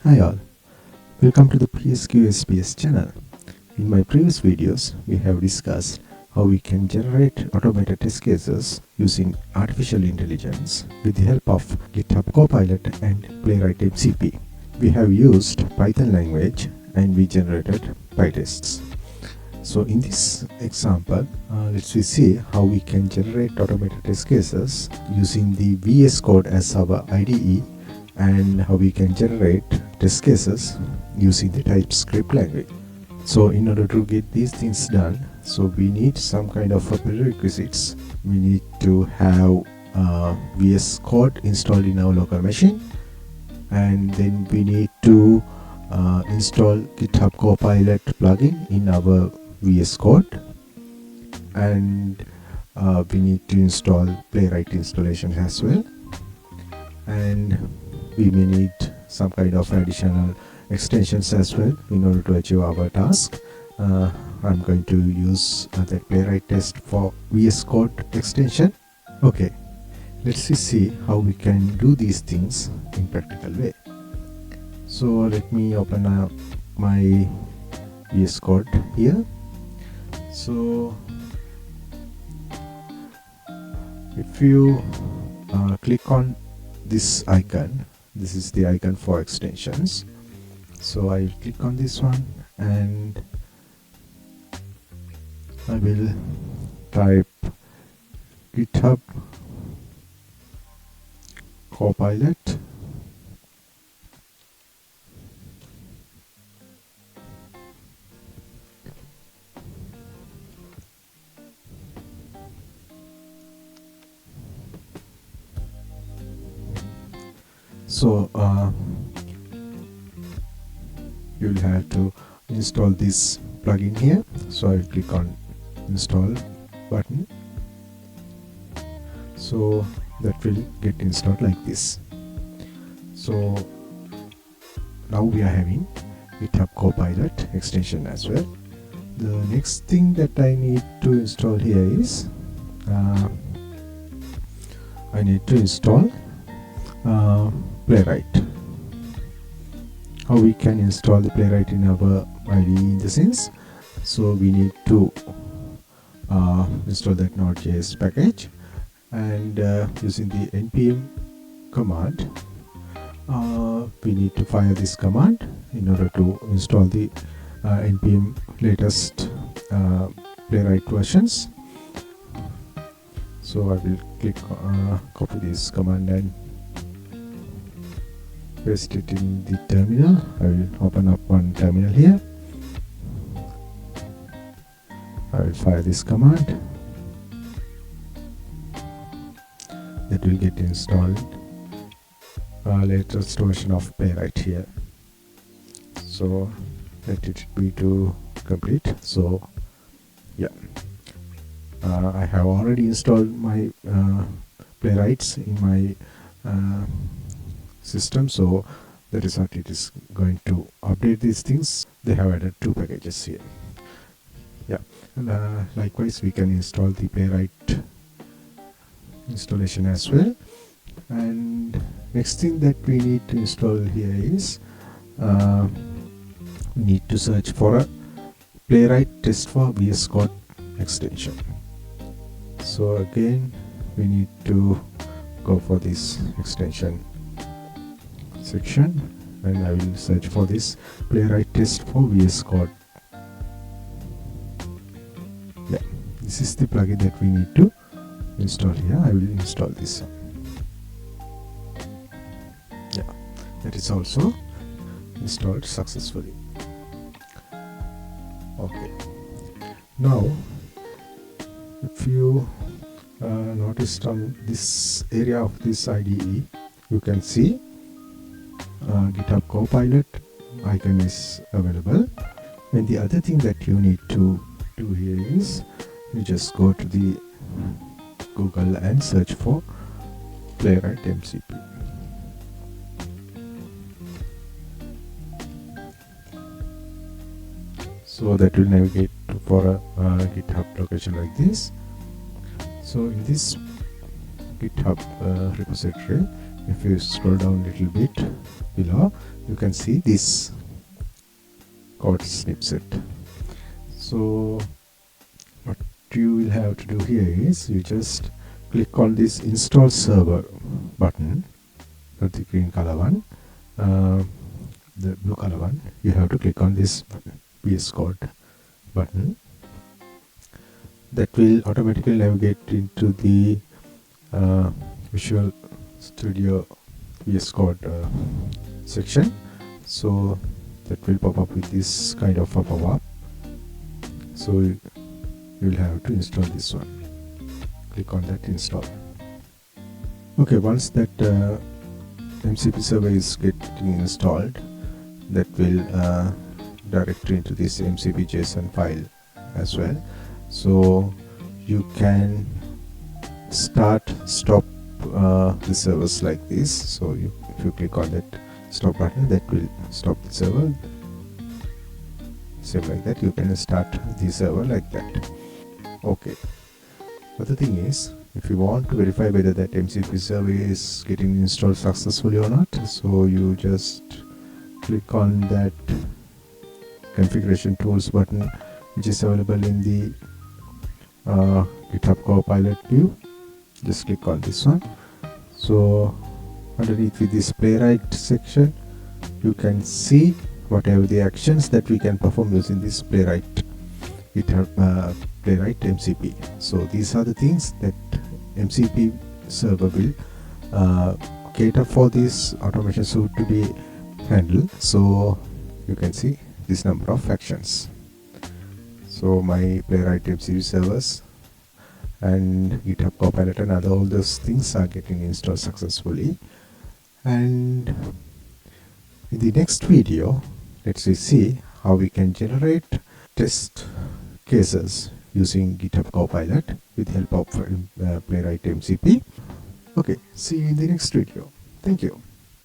Hi all, welcome to the PSQSPS channel. In my previous videos, we have discussed how we can generate automated test cases using artificial intelligence with the help of GitHub Copilot and Playwright MCP. We have used Python language and we generated PyTests. So in this example, let's see how we can generate automated test cases using the VSCode as our IDE and how we can generate test cases using the Typescript language. So in order to get these things done, so we need some kind of prerequisites. We need to have VSCode installed in our local machine, and then we need to install GitHub Copilot plugin in our VSCode, and we need to install Playwright installation as well, and we may need some kind of additional extensions as well in order to achieve our task. I'm going to use that Playwright test for VS Code extension. Okay, let's see how we can do these things in practical way. So let me open up my VS Code here. So if you click on this icon, this is the icon for extensions. So I'll click on this one and I will type GitHub Copilot. So you'll have to install this plugin here. So I'll click on install button. So that will get installed like this. So now we are having GitHub Copilot extension as well. The next thing that I need to install here is I need to install Playwright. How we can install the Playwright in our IDE in the sense, so we need to install that Node.js package, and using the npm command we need to fire this command in order to install the npm latest Playwright versions. So I will click copy this command and paste it in the terminal. I will open up one terminal here. I will fire this command. That will get installed latest version of Playwright here. So let it be to complete. So yeah, I have already installed my Playwrights in my system, so the result it is going to update these things. They have added 2 packages here. Yeah, and likewise we can install the Playwright installation as well. And next thing that we need to install here is we need to search for a Playwright test for VS Code extension. So again we need to go for this extension section, and I will search for this Playwright test for VS Code. Yeah, this is the plugin that we need to install here. I will install this. Yeah, that is also installed successfully. Okay, now if you noticed on this area of this IDE, you can see GitHub Copilot icon is available. And the other thing that you need to do here is you just go to the Google and search for Playwright MCP. So that will navigate for a GitHub location like this. So in this GitHub repository, If you scroll down a little bit below, you can see this code snippet. So what you will have to do here is you just click on this install server button, not the green color one, the blue color one. You have to click on this VSCode button. That will automatically navigate into the Visual Studio VSCode section. So that will pop up with this kind of a pop-up. So you will have to install this one. Click on that install. Okay, once that MCP server is getting installed, that will direct you into this MCP JSON file as well. So you can stop the servers like this. So if you click on that stop button, that will stop the server. Same like that, you can start the server like that. Okay, but the thing is, if you want to verify whether that MCP server is getting installed successfully or not, so you just click on that configuration tools button, which is available in the GitHub Copilot view. Just click on this one. So underneath with this Playwright section, you can see whatever the actions that we can perform using this Playwright Playwright MCP. So these are the things that MCP server will cater for this automation suite to be handled. So you can see this number of actions. So my Playwright MCP servers and GitHub Copilot and all those things are getting installed successfully. And in the next video, let's see how we can generate test cases using GitHub Copilot with help of Playwright MCP. Okay, see you in the next video. Thank you.